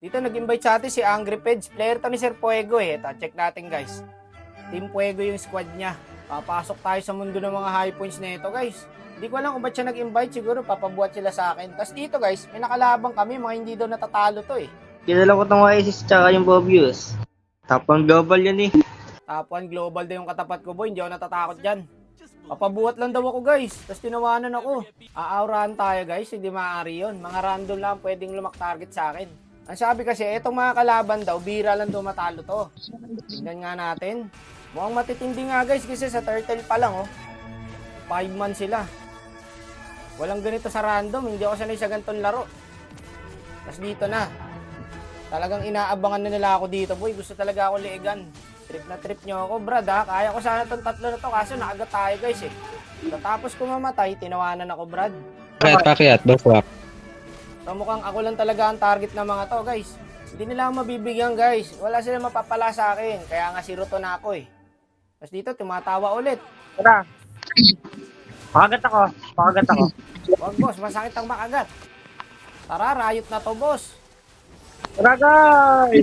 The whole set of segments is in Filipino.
Dito nag-invite sa atin si Angry Peds. Player to ni Sir Fuego eh. Ito, check natin guys. Team Fuego yung squad niya. Papasok tayo sa mundo ng mga high points na ito guys. Hindi ko alam kung ba't siya nag-invite. Siguro papabuhat sila sa akin. Tapos dito guys, may nakalabang kami. Mga hindi daw natatalo to eh. Kilala ko tong Oasis tsaka yung Bobius. Tapang global yan eh. Top 1 global daw yung katapat ko boy. Hindi ako natatakot dyan. Papabuhat lang daw ako guys. Tapos tinawanan ako. Aaurahan tayo guys. Hindi maaari yun. Mga random lang pwedeng lumak target sa akin. Ang sabi kasi, etong mga kalaban daw, bira lang daw matalo to. Tingnan nga natin. Mukhang matitindi nga guys kasi sa turtle pa lang oh. 5 man sila. Walang ganito sa random. Hindi ako sanay sa ganitong laro. Tapos dito na. Talagang inaabangan na nila ako dito boy. Gusto talaga ako liigan. Trip na trip nyo ako brad ha. Kaya ko sana itong tatlo na to kaso nakagat tayo guys eh. Tapos kung mamatay, tinawanan ako brad. Pakyat, bawak. So mukhang ako lang talaga ang target ng mga to guys. Hindi nila ako mabibigyan guys. Wala sila mapapala sa akin. Kaya nga si Ruto na ako eh. Tapos dito tumatawa ulit. Tara. Makagat ako. Wag boss, masakit ang makagat. Tara, riot na to boss. Tara guys!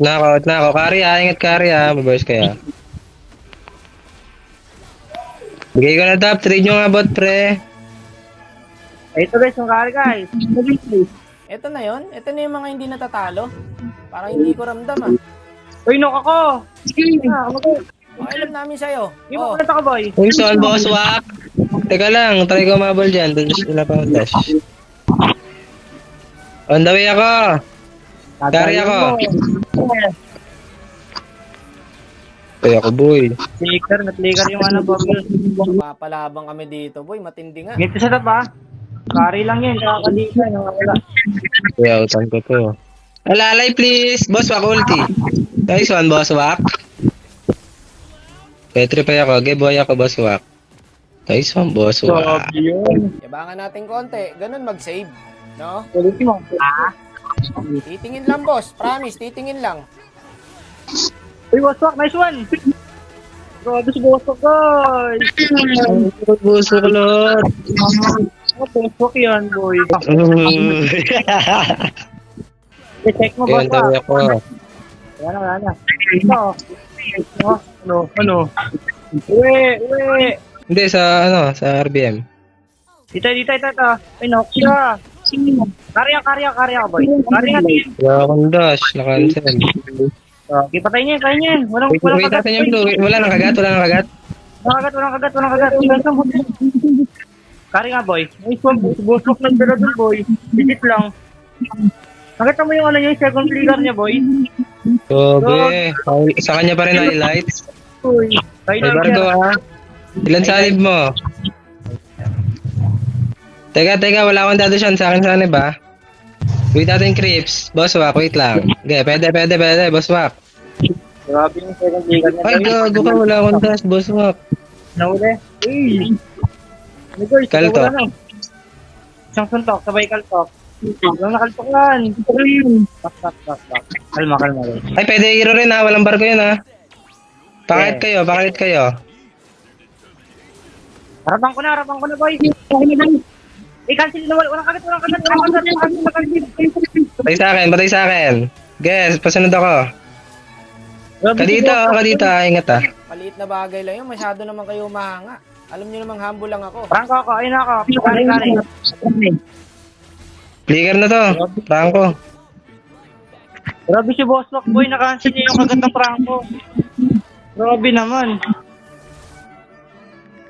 Nako. Kari ha, ingat kari ha. Maboys kaya. Bigay ko na top. Trade nyo nga bot pre. Ito guys, yung kari guys. Ito na yon. Ito na yung mga hindi natatalo. Parang hindi ko ramdam ah. Uy, knock ako! Okay alam namin sa'yo. Hindi mo kulit ako boy. Uy, son boss wak. Teka lang, try ko mabol dyan. Doon wala pa akong dash. On the way ako. Kari ako. Kaya ako boy. Nag-flicker yung ano Bobius. Papalabang kami dito boy. Matindi nga. Ngiti sa tapa. Kari lang yun, kakadisa. Wala. Kaya utan ko to. Alalay please. Boss wak ulti. Nice one boss wak. Petri pa ako. Geboy ako boss wak. Nice one boss wak. Yabangan natin konti. Ganun mag-save. No? Ulit mo. Titingin lang boss. Promise, titingin lang. Uy, Boswak, nice one! Grabe si Boswak, guys! Boss wak lot. Boswak yan, boy. I-check mo, Kaya Boswak. tayo ako. Wala na. Ito. Ano? Uwe! Hindi, sa RBM. Dito. Ay, knock siya. Karya, boy. Karya, team. Wala akong dash. Na-cancel. Okay, patay niya. Walang Wait kagat. natin yung blue. Wala nang kagat. Walang kagat. Karya, boy. Nice one, Boswak ng dala dun, boy. Digit lang. Nakita mo yung ano yung second flicker niya, boy? Sobe. Sa kanya pa rin highlights. Uy. Ay, Bargo ha. Ilan salib mo? Teka, wala akong dado siya sa akin sanib ha. Wait natin creeps. Boss wak, wait lang. Okay, pwede, boss wak. Grabe yung second flicker niya, Ay, gago ka, wala akong dash, boss wak. Nahuli. Uy. Ano guys? Kalto. Wala na. Isang suntok, sabay kaltok. Walang nakaltok yan. Back. Kalma guys. Ay, pwede hero rin ha, walang barko yun ha. Pakit kayo. Harapan ko na boy. Cancel na walang kagat. Patay sa akin. Guess, pasunod ako. Kadito, ingat ha. Maliit na bagay lang yun. Masyado naman kayo mahanga. Alam nyo namang humble lang ako. Franco ako, ayun ako. Kari. Flicker na to. Franco. Grabe si Boswak boy, na-cancel niya yung kagat ng Franco. Grabe naman.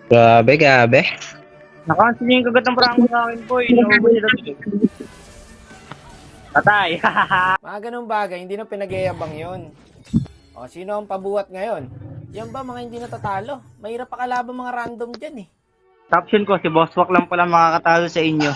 Grabe. Na-cancel niya yung kagat ng Franco sa akin boy. Patay. Mga ganung bagay, hindi na pinag-iabang yun. O, sino ang pabuhat ngayon? Yan ba mga hindi natatalo? Mahirap pa kalaban mga random dyan eh. Caption ko, si Boswak lang pala makakatalo sa inyo.